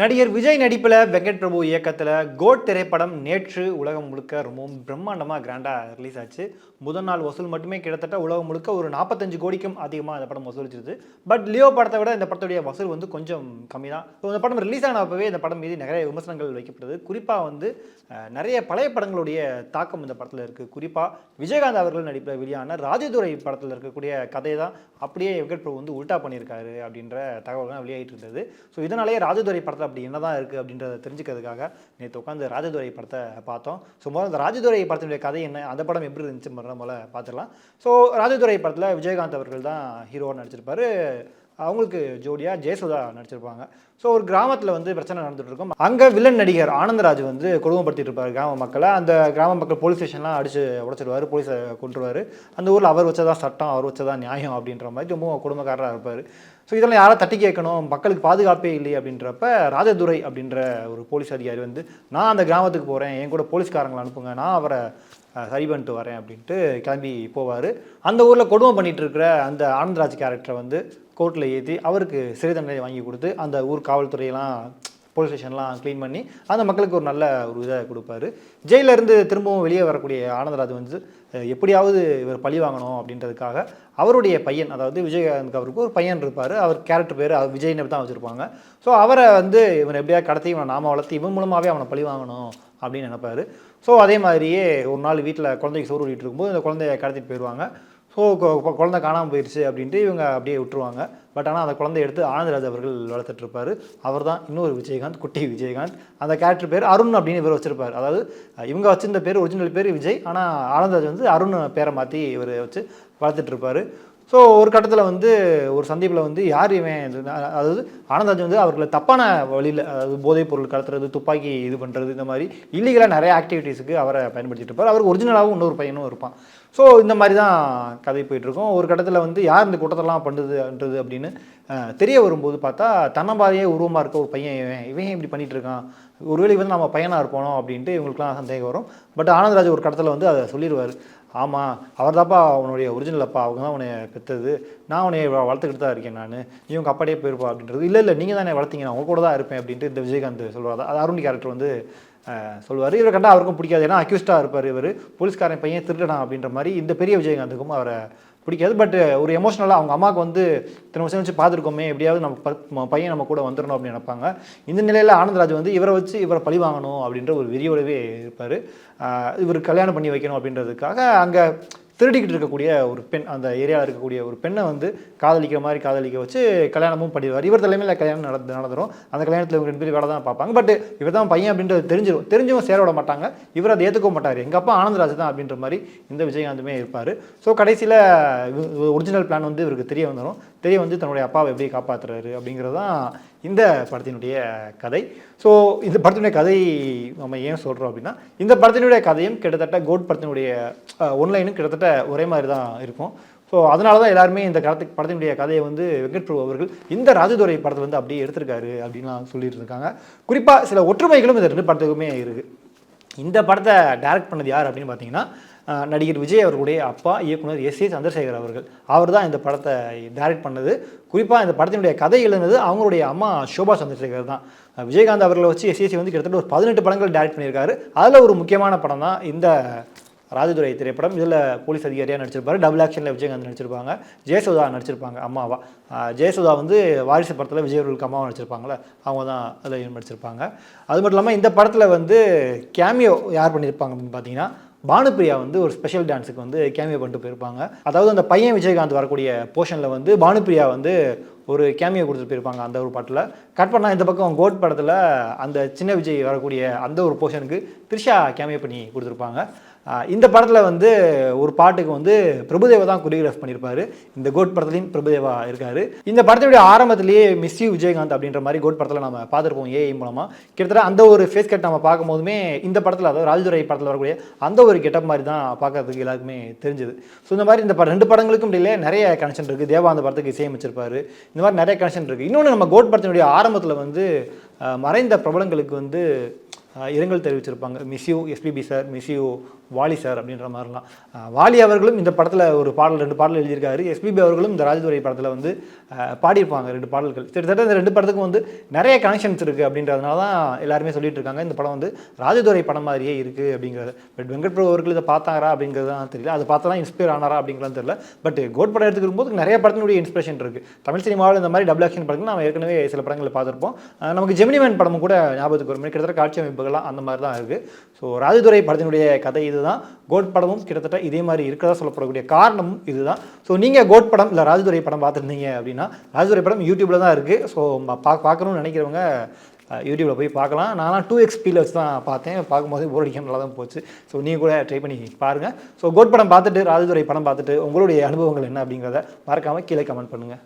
நடிகர் விஜய் நடிப்பில் வெங்கட் பிரபு இயக்கத்தில் கோட் திரைப்படம் நேற்று உலகம் முழுக்க ரொம்பவும் பிரம்மாண்டமாக கிராண்டாக ரிலீஸ் ஆச்சு. முதல் நாள் வசூல் மட்டுமே கிட்டத்தட்ட உலகம் முழுக்க ஒரு 45 கோடிக்கும் அதிகமாக இந்த படம் வசூலிச்சிருது. பட் லியோ படத்தை விட இந்த படத்துடைய வசூல் கொஞ்சம் கம்மி தான். இந்த படம் ரிலீஸ் ஆனப்பவே இந்த படம் மீது நிறைய விமர்சனங்கள் வைக்கப்படுது. குறிப்பாக நிறைய பழைய படங்களுடைய தாக்கம் இந்த படத்தில் இருக்குது. குறிப்பாக விஜயகாந்த் அவர்கள் நடிப்பில் வெளியான ராஜதுரை படத்தில் இருக்கக்கூடிய கதையை தான் அப்படியே வெங்கட் பிரபு உல்டா பண்ணியிருக்காரு அப்படின்ற தகவல்கள் வெளியாகிட்டு இருந்தது. ஸோ இதனாலேயே ராஜதுரை படத்தில் அப்படி என்னதான் இருக்குது அப்படின்றத தெரிஞ்சுக்கிறதுக்காக நேற்று உட்காந்து ராஜதுரை படத்தை பார்த்தோம். ஸோ முதல்ல அந்த ராஜதுரை படத்தினுடைய கதை என்ன, அந்த படம் எப்படி இருந்துச்சு முதல்ல பார்த்துடலாம். ஸோ ராஜதுரை படத்தில் விஜயகாந்த் அவர்கள் தான் ஹீரோவாக நடிச்சிருப்பாரு. அவங்களுக்கு ஜோடியாக ஜெயசுதா நடிச்சிருப்பாங்க. ஸோ ஒரு கிராமத்தில் பிரச்சனை நடந்துட்டு இருக்கும். அங்கே வில்லன் நடிகர் ஆனந்தராஜ் கொடுமைப்படுத்திட்டு இருப்பார் கிராம மக்களை. அந்த கிராம மக்கள் போலீஸ் ஸ்டேஷன்லாம் அடிச்சு உடைச்சிடுவார், போலீஸை கொண்டுருவார். அந்த ஊரில் அவர் வச்சதான் சட்டம், அவர் வச்சதான் நியாயம் அப்படின்ற மாதிரி ரொம்ப குடும்பக்காரராக இருப்பார். ஸோ இதெல்லாம் யாரை தட்டி கேட்கணும், மக்களுக்கு பாதுகாப்பே இல்லை அப்படின்றப்ப ராஜதுரை அப்படின்ற ஒரு போலீஸ் அதிகாரி நான் அந்த கிராமத்துக்கு போகிறேன், என் கூட போலீஸ்காரங்களை அனுப்புங்க, நான் அவரை சரி பண்ணிட்டு வரேன் அப்படின்ட்டு கிளம்பி போவார். அந்த ஊரில் கொடுமை பண்ணிகிட்டு இருக்கிற அந்த ஆனந்தராஜ் கேரக்டரை கோர்ட்டில் ஏற்றி அவருக்கு சிறை தண்டனை வாங்கி கொடுத்து அந்த ஊர் காவல்துறையெல்லாம் போலீஸ் ஸ்டேஷன்லாம் க்ளீன் பண்ணி அந்த மக்களுக்கு ஒரு நல்ல ஒரு இதை கொடுப்பாரு. ஜெயிலிருந்து திரும்பவும் வெளியே வரக்கூடிய ஆனந்தராஜ் எப்படியாவது இவர் பழி வாங்கணும் அப்படின்றதுக்காக அவருடைய பையன், அதாவது விஜயகாந்த் அவருக்கு ஒரு பையன் இருப்பார். அவர் கேரக்டர் பேர் விஜய்னு தான் வச்சுருப்பாங்க. ஸோ அவரை இவன் எப்படியா கடத்தி இவனை நாம வளர்த்து இவன் மூலமாகவே அவனை பழி வாங்கணும் அப்படின்னு நினைப்பார். ஸோ அதே மாதிரியே ஒரு நாள் வீட்டில் குழந்தைக்கு சோறு ஊட்டிகிட்டு இருக்கும்போது இந்த குழந்தைய கடத்திட்டு போயிடுவாங்க. ஸோ குழந்தை காணாமல் போயிடுச்சு அப்படின்ட்டு இவங்க அப்படியே விட்டுருவாங்க. பட் ஆனால் அந்த குழந்தைய எடுத்து ஆனந்தராஜ் அவர்கள் வளர்த்துட்ருப்பார். அவர் தான் இன்னொரு விஜயகாந்த், குட்டி விஜயகாந்த். அந்த கேரக்டர் பேர் அருண் அப்படின்னு இவர் வச்சுருப்பார். அதாவது இவங்க வச்சிருந்த பேர் ஒரிஜினல் பேர் விஜய், ஆனால் ஆனந்தராஜ் அருண் பேரை மாற்றி இவர் வச்சு வளர்த்துட்ருப்பார். ஸோ ஒரு கட்டத்தில் ஒரு சந்தீப்பில் யார் இவன், அதாவது ஆனந்தராஜ் அவர்களை தப்பான வழியில், அதாவது போதைப் பொருள் கடத்துறது, துப்பாக்கி இது பண்ணுறது, இந்த மாதிரி இல்லீகலாக நிறைய ஆக்டிவிட்டீஸுக்கு அவரை பயன்படுத்திட்டு இருப்பார். அவருக்கு ஒரிஜினலாகவும் இன்னொரு பையனும் இருப்பான். ஸோ இந்த மாதிரி தான் கதை போயிட்டுருக்கோம். ஒரு கட்டத்தில் யார் இந்த கூட்டத்தெல்லாம் பண்ணுதுன்றது அப்படின்னு தெரிய வரும்போது பார்த்தா தன்னம்பாதையே உருவமாக இருக்க ஒரு பையன் இவன் இப்படி பண்ணிகிட்டு இருக்கான், ஒருவேளை நம்ம பையனாக இருப்போம் அப்படின்ட்டு இவங்களுக்குலாம் சந்தேகம் வரும். பட் ஆனந்தராஜ் ஒரு கட்டத்தில் அதை சொல்லிடுவார். ஆமாம், அவர் தான்ப்பா அவனுடைய ஒரிஜினல் அப்பா, அவங்க தான் அவனை பெற்றது, நான் அவனை வளர்த்துக்கிட்டு தான் இருக்கேன், நான் இவங்க அப்பாடியே போயிருப்பா அப்படின்றது. இல்லை நீங்கள் தானே வளர்த்தீங்க, நான் அவங்க கூட தான் இருப்பேன் அப்படின்ட்டு இந்த விஜயகாந்த் சொல்லுவார். அது அருண் கேரக்டர் சொல்லுவார். இவரை கண்டா அவருக்கும் பிடிக்காது, ஏன்னா அக்யூஸ்டாக இருப்பார் இவர், போலீஸ்காரன் பையன் திருடனா அப்படின்ற மாதிரி. இந்த பெரிய விஜயகாந்துக்கும் அவரை பிடிக்காது. பட் ஒரு எமோஷனலாக அவங்க அம்மாவுக்கு இத்தனை வருஷம் வச்சு பார்த்துருக்கோமே, எப்படியாவது நம்ம பையன் நம்ம கூட வந்துடணும் அப்படின்னு நினைப்பாங்க. இந்த நிலையில் ஆனந்தராஜ் இவரை வச்சு இவரை பழி வாங்கணும் அப்படின்ற ஒரு வெறியோடவே இருப்பார். இவர் கல்யாணம் பண்ணி வைக்கணும் அப்படின்றதுக்காக அங்கே திருடிக்கிட்டு இருக்கக்கூடிய ஒரு பெண், அந்த ஏரியாவில் இருக்கக்கூடிய ஒரு பெண்ணை காதலிக்கிற மாதிரி காதலிக்க வச்சு கல்யாணமும் பண்ணிடுவார். இவர் தலைமையில் கல்யாணம் நடந்துடும். அந்த கல்யாணத்தில் இவங்க 2 பேரும் வேலை தான் பார்ப்பாங்க. பட் இவர் தான் பையன் அப்படின்றது தெரிஞ்சும் சேர விட மாட்டாங்க. இவர் அதை ஏற்றுக்க மாட்டார், எங்கள் அப்பா ஆனந்தராஜ் தான் அப்படின்ற மாதிரி இந்த விஜயகாந்துமே இருப்பார். ஸோ கடைசியில் ஒரிஜினல் பிளான் இவருக்கு தெரிய தன்னுடைய அப்பாவை எப்படி காப்பாற்றுறாரு அப்படிங்கிறது தான் இந்த படத்தினுடைய கதை. ஸோ இந்த படத்தினுடைய கதை நம்ம ஏன் சொல்கிறோம் அப்படின்னா, இந்த படத்தினுடைய கதையும் கிட்டத்தட்ட கோட் படத்தினுடைய ஒன்லைனும் கிட்டத்தட்ட ஒரே மாதிரி தான் இருக்கும். ஸோ அதனால தான் எல்லாருமே இந்த படத்தினுடைய கதையை வெங்கட் பிரபு அவர்கள் இந்த ராஜதுரை படத்தை அப்படியே எடுத்திருக்காரு அப்படின்லாம் சொல்லிட்டு இருக்காங்க. குறிப்பாக சில ஒற்றுமைகளும் இந்த 2 படத்துக்குமே இருக்குது. இந்த படத்தை டைரக்ட் பண்ணது யார் அப்படின்னு பார்த்தீங்கன்னா, நடிகர் விஜய் அவர்களுடைய அப்பா இயக்குனர் எஸ். சந்திரசேகர் அவர்கள். அவர் தான் இந்த படத்தை டைரக்ட் பண்ணது. குறிப்பாக இந்த படத்தினுடைய கதை எழுதுனது அவங்களுடைய அம்மா ஷோபா சந்திரசேகர் தான். விஜயகாந்த் அவர்களை வச்சு எஸ். கிட்டத்தட்ட ஒரு 18 படங்கள் டைரக்ட் பண்ணியிருக்காரு. அதில் ஒரு முக்கியமான படம் தான் இந்த ராஜதுரை திரைப்படம். இதில் போலீஸ் அதிகாரியாக நடிச்சிருப்பாரு. டபுள் ஆக்ஷனில் விஜயகாந்த் நடிச்சிருப்பாங்க, ஜெயசுதா நடிச்சிருப்பாங்க அம்மாவா. ஜெயசுதா வாரிசு படத்தில் விஜய் அவர்களுக்கு அம்மாவை நடிச்சிருப்பாங்களே, அவங்க தான் அதில் நடிச்சிருப்பாங்க. அது மட்டும் இல்லாமல் இந்த படத்தில் கேமியோ யார் பண்ணியிருப்பாங்க அப்படின்னு பார்த்தீங்கன்னா, பானுப்பிரியா ஒரு ஸ்பெஷல் டான்ஸுக்கு கேமியோ பண்ணிட்டு போயிருப்பாங்க. அதாவது அந்த பையன் விஜயகாந்த் வரக்கூடிய போர்ஷனில் பானுப்பிரியா ஒரு கேமியோ கொடுத்துட்டு போயிருப்பாங்க அந்த ஒரு பாட்டில். கட் பண்ணால் இந்த பக்கம் கோட் படத்தில் அந்த சின்ன விஜய் வரக்கூடிய அந்த ஒரு போர்ஷனுக்கு த்ரிஷா கேமியோ பண்ணி கொடுத்துருப்பாங்க. இந்த படத்தில் ஒரு பாட்டுக்கு பிரபுதேவா தான் கொரியோகிராஃப் பண்ணியிருப்பார். இந்த கோட் படத்துலையும் பிரபுதேவா இருக்கார். இந்த படத்தினுடைய ஆரம்பத்திலேயே மிஸ் யூ விஜயகாந்த் அப்படின்ற மாதிரி கோட் படத்தில் நம்ம பார்த்துருப்போம் ஏஐ மூலமாக. கிட்டத்தட்ட அந்த ஒரு ஃபேஸ் கட் நம்ம பார்க்கும் போதுமே இந்த படத்தில், அதாவது ராஜதுரை படத்தில் வரக்கூடிய அந்த ஒரு கெட்டப் மாதிரி தான் பார்க்கறதுக்கு எல்லாருக்குமே தெரிஞ்சுது. ஸோ இந்த மாதிரி இந்த 2 படங்களுக்கும் இடையிலே நிறைய கனெக்ஷன் இருக்குது. தேவா அந்த படத்துக்கு இசையமைச்சிருப்பார். இந்த மாதிரி நிறைய கனெக்ஷன் இருக்குது. இன்னொன்று, நம்ம கோட் படத்தினுடைய ஆரம்பத்தில் மறைந்த பிரபலங்களுக்கு இரங்கல் தெரிவிச்சிருப்பாங்க. Miss you SPB sir, miss you Vaali sir அப்படின்ற மாதிரிலாம். வாலி அவர்களும் இந்த படத்தில் ஒரு பாடல் 2 பாடல் எழுதியிருக்காரு. எஸ்பிபி அவர்களும் இந்த ராஜதுரை படத்தில் வந்து பாடியிருப்பாங்க 2 பாடல்கள். கிட்டத்தட்ட இந்த 2 படத்துக்கும் வந்து நிறைய கனெக்ஷன்ஸ் இருக்குது அப்படின்றதுனால தான் எல்லாருமே சொல்லிட்டு இருக்காங்க இந்த படம் வந்து ராஜதுரை படம் மாதிரியே இருக்குது அப்படிங்கிறது. பட் வெங்கட் பிரபு அவர்கள் இதை பார்த்தாரா அப்படிங்கிறது தான் தெரியல. அது பார்த்தா தான் இன்ஸ்பயர் ஆனாரா அப்படிங்கிறது தெரியல. பட் கோட் படம் எடுத்துக்கும் போது நிறைய படத்தினுடைய இன்ஸ்பிரேஷன் இருக்குது. தமிழ் சினிமாவில் இந்த மாதிரி டபுள் ஆக்ஷன் படங்கள் நம்ம ஏற்கனவே சில படங்களை பார்த்துருப்போம். நமக்கு ஜெமினிமேன் படமும் கூட ஞாபகத்துக்கு வரும். கிட்டத்தட்ட காட்சி அமைப்புகள்லாம் அந்த மாதிரி தான் இருக்குது. ஸோ ராஜதுரை படத்தினுடைய கதை இதுதான். கோட் படமும் கிட்டத்தட்ட இதே மாதிரி இருக்கிறதா சொல்லப்படக்கூடிய காரணமும் இதுதான். ஸோ நீங்கள் கோட் படம் இல்லை ராஜதுரை படம் பார்த்துருந்தீங்க அப்படின்னா ராஜதுரை படம் யூடியூப்பில் தான் இருக்குது. ஸோ பார்க்கணும்னு நினைக்கிறவங்க யூடியூப்பில் போய் பார்க்கலாம். நான்லாம் 2x ஸ்பீடில் வச்சு தான் பார்த்தேன். பார்க்கும்போது போர் அடிக்காம நல்லா தான் போச்சு. ஸோ நீங்கள் கூட ட்ரை பண்ணி பாருங்கள். ஸோ கோட் படம் பார்த்துட்டு ராஜதுரை படம் பார்த்துட்டு உங்களுடைய அனுபவங்கள் என்ன அப்படிங்கிறத மறக்காமல் கீழே கமெண்ட் பண்ணுங்கள்.